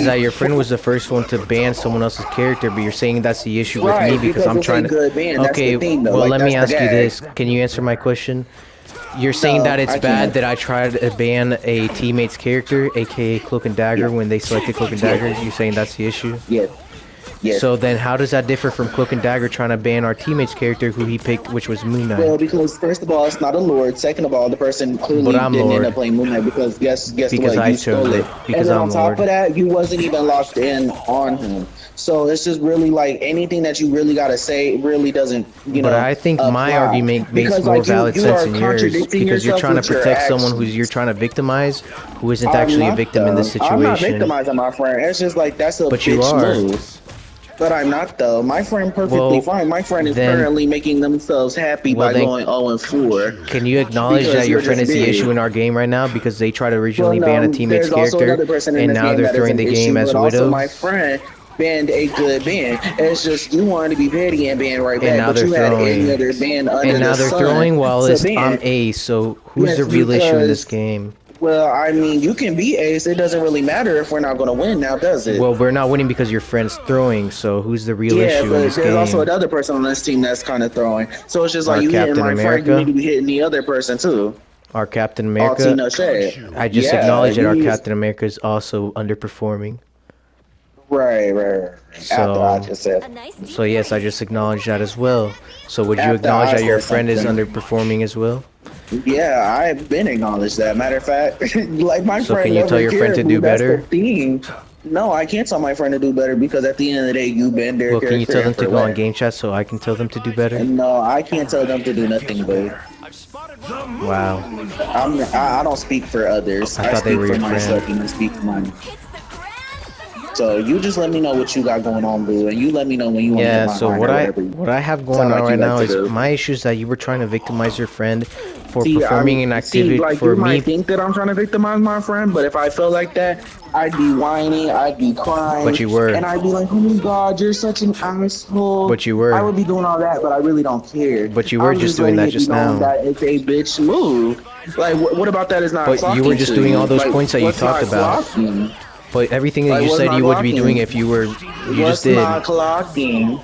is that your friend was the first one to ban someone else's character, but you're saying that's the issue with Right, me because because I'm it's trying a to. good ban. That's Okay, the thing, though. well, Like, let me that's the ask you gag. this. Can you answer my question? You're saying No, that it's I bad can't. that I tried to ban a teammate's character, aka Cloak and Dagger, when they selected Cloak and Dagger. You're saying that's the issue? Yes. Yes. So then, how does that differ from Cloak and Dagger trying to ban our teammate's character, who he picked, which was Moon Well, Knight? because first of all, it's not a lord. Second of all, the person clearly But I'm didn't end Lord up playing Moon Knight because guess because what? I You chose stole it. it. Because And then I'm on top Lord. of that, you wasn't even locked in on him. So it's just really like anything that you really gotta say really doesn't, But I think my apply. argument makes Because more like valid you sense are than yours contradicting because you're yourself trying to with your protect someone who's you're actions. trying to victimize, who isn't I'm actually a not victim in though. this I'm not situation. victimizing my friend. It's just like that's a But you bitch are. move. But I'm not though. My friend perfectly Well, fine. My friend is then, currently making themselves happy well by then, going 0 and 4 can you acknowledge that because your you're friend just is the big. issue in our game right now because they tried to Well, originally ban a no, teammate's there's also character another person in and this now game they're that is throwing an the game issue, as but also Widow my friend banned a good ban. It's just you wanted to be petty and ban right and back, now but they're you had any throwing other ban and under now the they're sun throwing to whilst I'm ban. Ace. So who's the Yes, real issue in this because game? well, I mean, you can be ace. It doesn't really matter if we're not going to win now, does it? Well, we're not winning because your friend's throwing. So who's the real Yeah, issue in but this there's also game? another person on this team that's kind of throwing. So it's just like Our you hitting Captain my friend, you need America? to be hitting the other person too. Our Captain All America? Tina Shay. I just Yeah, acknowledged that our you Captain America is also underperforming. right. After I So, just said, A nice so yes, I teamwork. just acknowledged that as well. So would you after acknowledge I that your said friend is something. underperforming as well? Yeah, I've been acknowledged that. Matter of fact, like my So can friend you tell never your friend cared, to boo. do That's the better? thing. No, I can't tell my friend to do better because at the end of the day, you been their Well, can you character tell and them to for go on what? game chat so I can tell them to do better? And no, I can't tell them to do nothing, boo. Wow. I don't speak for others. I I thought they speak were for your myself friend. and I speak for mine. It's the grand So you just let me know what you got going on, boo, and you let me know when you want to hit Yeah, my so line or whatever. what I have going Sound on like you right like now to is do. my issue is that you were trying to victimize your friend for See, performing an activity like for you might me. think that I'm trying to victimize my friend, but if I felt like that, I'd be whining, I'd be crying, But you were. and I'd be like, "Oh my God, you're such an asshole." But you I were. would be doing all that, but I really don't care. But you were I'm just just doing letting that it be just known now. that it's a bitch move. Like, what about that is not But you were clocking just to doing you? all those Like, points that you what's talked not about. clocking? But everything that Like, you what's said not you would be doing clocking? if you just What's did. not clocking?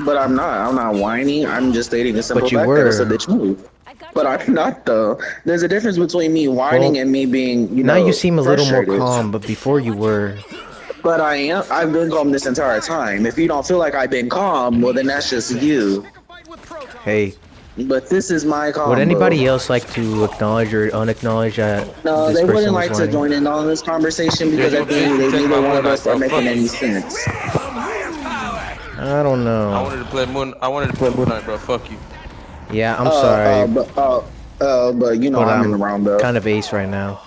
But I'm not. I'm not whining. I'm just stating the simple But you fact that it's a were. bitch move. I got But you I'm covered. not though. There's a difference between me whining Well, and me being, now you seem a little more frustrated. calm, but before you were. But I am. I've been calm this entire time. If you don't feel like I've been calm, well then that's just you. Hey, But this is my would combo. anybody else like to acknowledge or unacknowledge that No, this they wouldn't person was like to whining? join in on this conversation Yeah, because you at the end of the day, take neither my one Moon of Knight, us are bro. making Fuck any you. sense. I don't I know. wanted to play Moon. I wanted to play Moon Knight, bro. Fuck you. Yeah, I'm sorry, But you know but I'm in the I'm round though. kind of ace right now.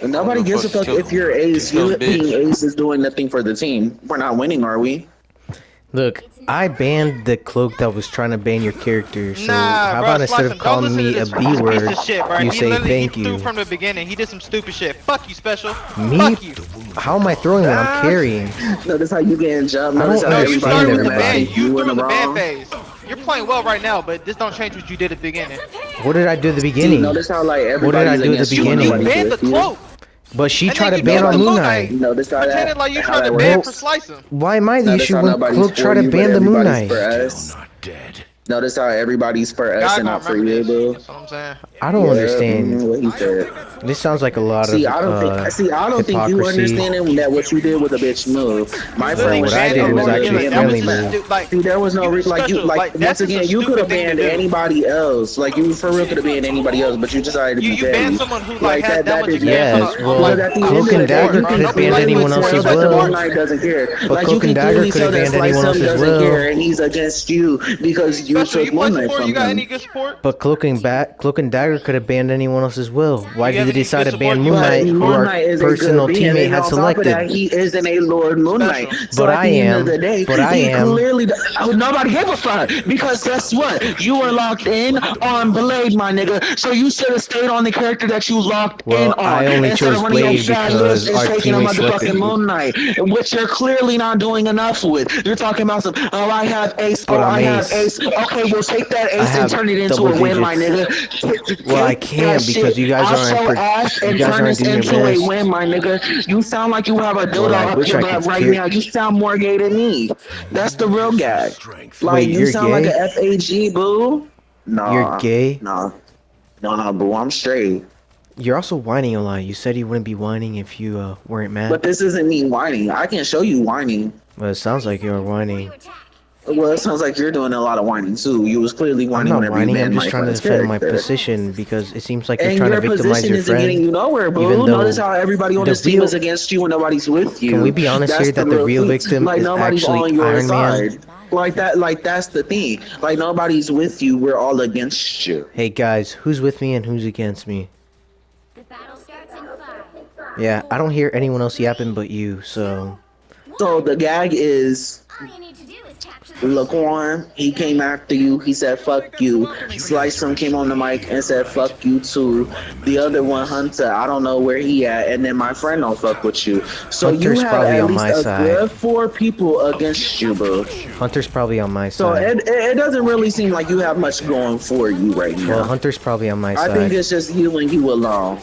And I don't nobody give a gives a fuck. fuck if you're ace. Kill You being bitch. ace is doing nothing for the team. We're not winning, are we? Look, I banned the cloak that was trying to ban your character, so Nah, how bro, about instead slice of him. Don't calling listen to me a this B piece word, of shit, bro. you He say literally thank threw you? from the beginning. He did some stupid shit. Fuck you, special. Me? Fuck you. How am I throwing when I'm Ah, carrying? notice how you getting jumped. I Notice don't how No, you everybody understand started with getting the mad ban. at everybody. You you in threw the in the ban wrong. phase. You're playing well right now, but this don't change what you did at the beginning. What did I do at the See, beginning? notice how like What did I everybody's do at the against you and You nobody's beginning? banned the with you. cloak, But she and tried then to you ban did on the Moon Moon Knight. Knight, Notice how pretending like you how tried to that ban Well, for works. slicing. why am I the Notice issue how when nobody's Cloak tried for to you, but ban the Moon everybody's for Knight? us. Notice how everybody's for us God and gonna not for remember you, this. boo. That's what I'm saying. I don't Yeah, understand. what he said. This sounds like a lot See, of I don't think. See, I don't think you hypocrisy. understanding that what you did was a bitch move. You My Well, friend literally was what I just banned did him was from trolling the and actually a beginning. being That was friendly just a upset. move. like See, there was no you like you special. like That's once just a again you could stupid have thing to banned do. anybody else. Like you for real could have banned anybody else, but you decided to be You banned petty. someone who Like had that that much did experience nothing. Yes, on well, Because like at the end Cloak of the and day, support, Dagger you bro. could can have Nobody banned likes clearly playing anyone else tell support. as Everybody that the Moon well. supports. Knight doesn't care. But Like you Cloak and can Dagger clearly could tell have that banned anyone else Slice as doesn't well. care and he's against you because you Special, took you play Moon Knight support. You from got him. any good support? But Cloak and Dagger could have banned anyone else as well. Why Do you did have they any decide good to ban support? You Moon got But any Knight, who Moon support? our Knight is a good personal being, teammate and had on top of that, selected? he isn't a Lord Moon Knight. Special. So But at I the end of the am. day, But I he am. clearly nobody gave a fuck because guess what? You were locked in on Blade, my nigga. So you should have stayed on the character that you locked in Well, I on only instead of chose running your Blade fat lips because and our taking a teammate selected. motherfucking Moon Knight, which you're clearly not doing enough with. You're talking about some. Oh, I have Ace. But Oh, I'm I have Ace. Ace. Okay, well take that I Ace and have turn it into double a win, my digits. nigga. Well, I Take that can't because shit. I'll show ass you and guys turn aren't this doing your into a win, best. my nigga. You sound like you have a Well, I dildo up wish your I butt could right care. now. You sound more gay than me. That's the real guy. Like Wait, you you're sound like gay? a FAG, boo. You're Nah, gay? nah, nah, boo. I'm straight. You're also whining a lot. You said you wouldn't be whining if you weren't mad. But this isn't me whining. I can show you whining. Well, it sounds like you're whining. Well, it sounds like you're doing a lot of whining too. You was clearly I'm whining not whenever you whining. I'm banned just my trying to friend's defend my character. position because it seems like you're And trying to your victimize position your isn't getting friend. you nowhere, boo. Even though Notice how everybody on the this team real- is against you and nobody's with you. Can we be honest That's here that the real real thing. victim Like is nobody's actually on your Iron Man? side. Like that. Like that's the thing. Like nobody's with you. We're all against you. Hey guys, who's with me and who's against me? The battle starts in 5. Yeah, I don't hear anyone else yapping but you, so... So the gag is All you need to do is capture the Laquan, he came after you. He said, fuck you. Sliceum came on the mic and said, fuck you too. The other one, Hunter, I don't know where he at. And then my friend don't fuck with you. So Hunter's you have probably at on least my a side. good 4 people against you, bro. Hunter's probably on my So side. it doesn't really seem like you have much going for you right now. Well, Hunter's probably on my I think side. it's just you and you alone.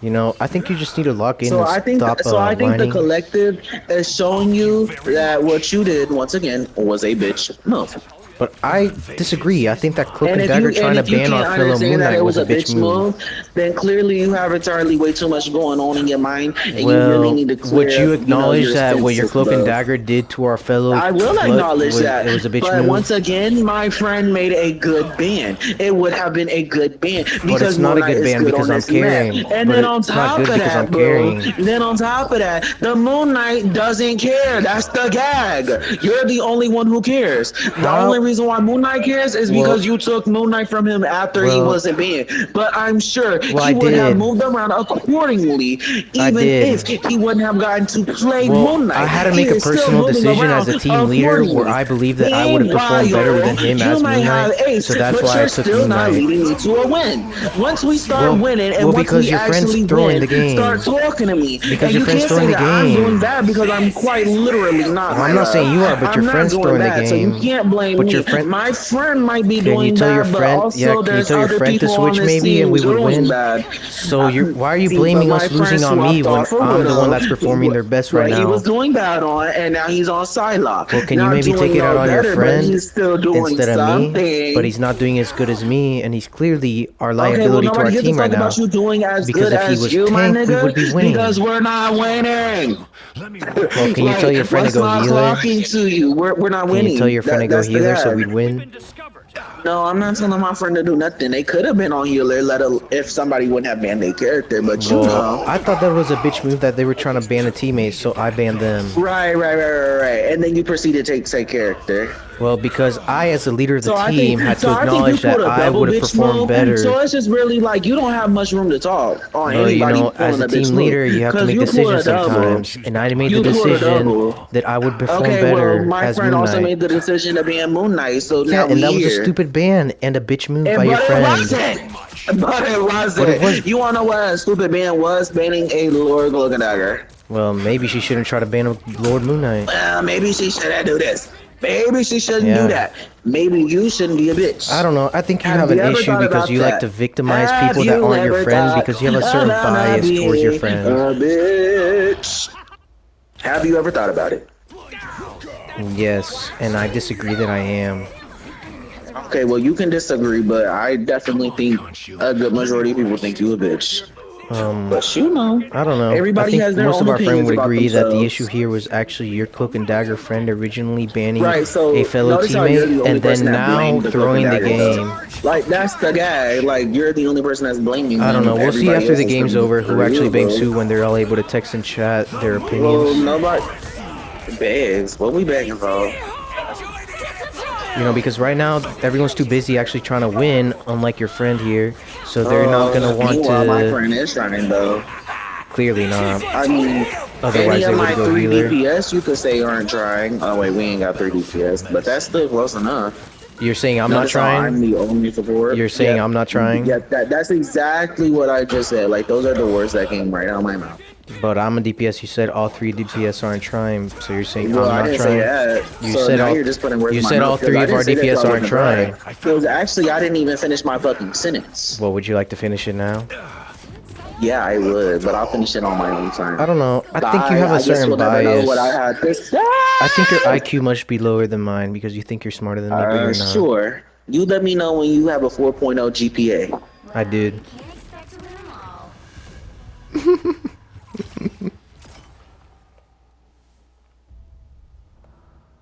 You know, I think you just need to lock in So and I think stop the whining. collective is showing you that what you did once again was a bitch move. But I disagree. I think that Cloak and if Dagger you, trying to and if you ban can't our fellow understand Moon that Knight it was a bitch move. then clearly you have entirely way too much going on in your mind, and you Well, really need to clear would you up, acknowledge your that what your senses, Cloak and bro. Dagger did to our fellow I will Flood acknowledge was, that, it was a bitch but move? once again, my friend made a good ban. It would have been a good ban But because it's not Moon a Knight good is ban good because on I'm this map. carrying. And But then on it's not top good of because that, I'm bro, carrying. then on top of that, the Moon Knight doesn't care. That's the gag. You're the only one who cares. The How? only reason why Moon Knight cares is Well- because you took Moon Knight from him after he Well- wasn't banned. But I'm sure Well, he I would have did. moved around accordingly, I even did. if he wouldn't have gotten to play Well, Moon Knight. I had to He make a is still personal moving decision as around a team leader where accordingly. I believe that I would have performed better than him you as might Moon have Knight, ace, so that's but why I you're took still Moon not Knight. leading me to a win. Once we start Well- winning, and well, once because we your friend's actually throwing win, the game. start talking to me. Because and your you friend's can't say throwing the that I'm game. doing bad because I'm quite literally not. Well, my I'm not love. saying you are, but I'm your not friend's doing throwing the bad, so you game. can't blame But me. your friend- My friend might be Can doing you tell bad, your but friend? also Yeah, can you there's tell your other friend to people on switch this maybe, team and we would doing win? bad. So why are you See, blaming but us my losing friend on me swapped when off a I'm the Widow, one that's performing their best right He was now? doing bad on, and now he's on Psylocke. Well, can you Not maybe doing take it out no on your better, but friend he's still doing instead of something. me? But he's not doing as good as me, and he's clearly our Okay, well, liability to our nobody gives a team fuck right now. about you doing as Because good if he as was you, my tanked, we nigga, would be winning. because we're not winning. Well, can you tell your friend to what's go not healer? clocking to you? We're not Can winning. you tell your friend to go That's the healer so gag. we'd win? No, I'm not telling my friend to do nothing. They could have been on healer, if somebody wouldn't have banned their character, but you Well, know. I thought that was a bitch move that they were trying to ban a teammate, so I banned them. Right. And then you proceed to take character. Well, because I, as the leader of the I team, think, had so to I think acknowledge you that pulled a I double would have bitch performed move. better. So it's just really like you don't have much room to talk on Well, you anybody know, as pulling a a bitch team move. leader, you have to 'Cause make you pulled decisions a double. sometimes, and I made the You pulled a decision double. that I would perform Okay, better well, my as friend Moon also Knight. made the decision to ban Moon Knight, so Yeah, now and that was a here. stupid ban and a bitch move by But your it friend. wasn't. But it wasn't. But it was. You wanna know what a stupid ban was? Banning a Lord Cloak and Dagger. Well, maybe she shouldn't try to ban Lord Moon Knight. Well, maybe she shouldn't do this. Maybe she shouldn't Yeah. do that. Maybe you shouldn't be a bitch. I don't know. I think you have Have an you ever issue thought because about you like that? to victimize Have people that you aren't your ever friend thought because you have a certain about bias being towards your friend. a bitch? Have you ever thought about it? Yes, and I disagree that I am. Okay, well, you can disagree, but I definitely think a good majority of people think you a bitch. But you know, I don't know. everybody I think has their most own of our friends opinions would about agree that the themselves. issue here was actually your Cloak and Dagger friend originally banning Right, so a fellow notice how you're the teammate only and then person that now blamed the throwing the Cloak and Dagger, game. though. Like, that's the guy. Like, you're the only person that's blaming I don't him. know. We'll see Everybody after the else is game's blaming over who you, actually bangs bro. who when they're all able to text and chat their Well, opinions. nobody begs. What we begging for? You know, because right now everyone's too busy actually trying to win, unlike your friend here. So they're not gonna want Meanwhile, my to. friend is trying, though. Clearly not. I mean, Otherwise, any they of would my go 3 healer. DPS you could say aren't trying. Oh, wait, we ain't got 3 DPS, but that's still close enough. You're saying I'm not Notice how I'm trying? the only support. You're saying I'm not trying? Yeah, that's exactly what I just said. Like, those are the words that came right out of my mouth. But I'm a DPS. You said all 3 DPS aren't trying, so you're saying Well, I'm I not didn't trying. say that. You So said now all. you're just putting words You in my said mouth, all 'cause 3 I of our didn't say that, DPS so I aren't wasn't trying. right. Because actually, I didn't even finish my fucking sentence. Well, would you like to finish it now? Yeah, I would, but I'll finish it on my own time. I don't know. I think you have I a just certain will never know bias. what I had to say. I think your IQ must be lower than mine because you think you're smarter than me, but you're not. Sure. You let me know when you have a 4.0 GPA. I did. Can't expect to win them all.